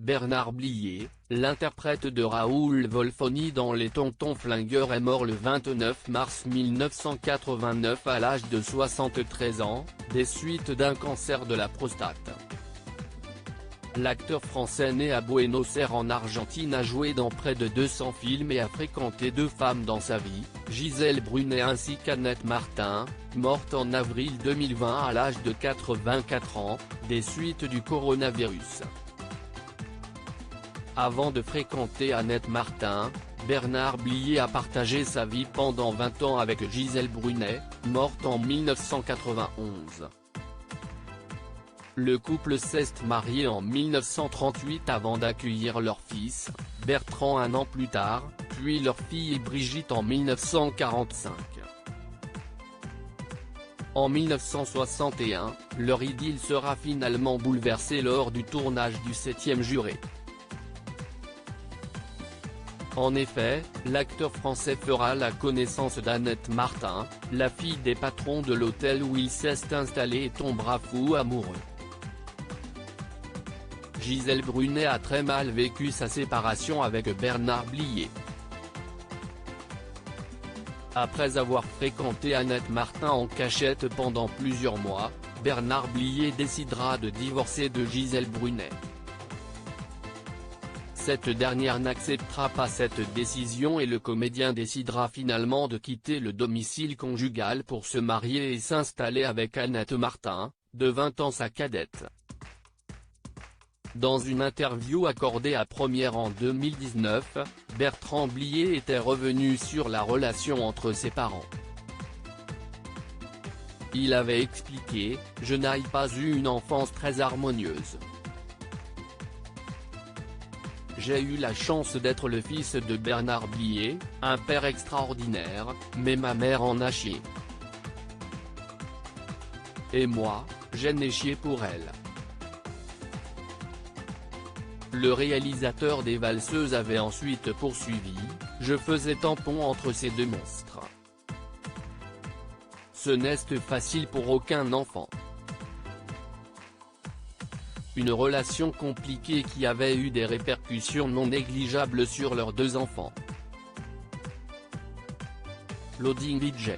Bernard Blier, l'interprète de Raoul Wolfoni dans Les Tontons Flingueurs est mort le 29 mars 1989 à l'âge de 73 ans, des suites d'un cancer de la prostate. L'acteur français né à Buenos Aires en Argentine a joué dans près de 200 films et a fréquenté 2 femmes dans sa vie, Gisèle Brunet ainsi qu'Annette Martin, morte en avril 2020 à l'âge de 84 ans, des suites du coronavirus. Avant de fréquenter Annette Martin, Bernard Blier a partagé sa vie pendant 20 ans avec Gisèle Brunet, morte en 1991. Le couple s'est marié en 1938 avant d'accueillir leur fils, Bertrand un an plus tard, puis leur fille Brigitte en 1945. En 1961, leur idylle sera finalement bouleversée lors du tournage du 7e Juré. En effet, l'acteur français fera la connaissance d'Annette Martin, la fille des patrons de l'hôtel où il s'est installé et tombera fou amoureux. Gisèle Brunet a très mal vécu sa séparation avec Bernard Blier. Après avoir fréquenté Annette Martin en cachette pendant plusieurs mois, Bernard Blier décidera de divorcer de Gisèle Brunet. Cette dernière n'acceptera pas cette décision et le comédien décidera finalement de quitter le domicile conjugal pour se marier et s'installer avec Annette Martin, de 20 ans sa cadette. Dans une interview accordée à Première en 2019, Bertrand Blier était revenu sur la relation entre ses parents. Il avait expliqué « Je n'ai pas eu une enfance très harmonieuse. J'ai eu la chance d'être le fils de Bernard Blier, un père extraordinaire, mais ma mère en a chié. Et moi, j'en ai chié pour elle. » Le réalisateur des Valseuses avait ensuite poursuivi, « Je faisais tampon entre ces deux monstres. Ce n'est facile pour aucun enfant. » Une relation compliquée qui avait eu des répercussions non négligeables sur leurs 2 enfants. Loading VJ.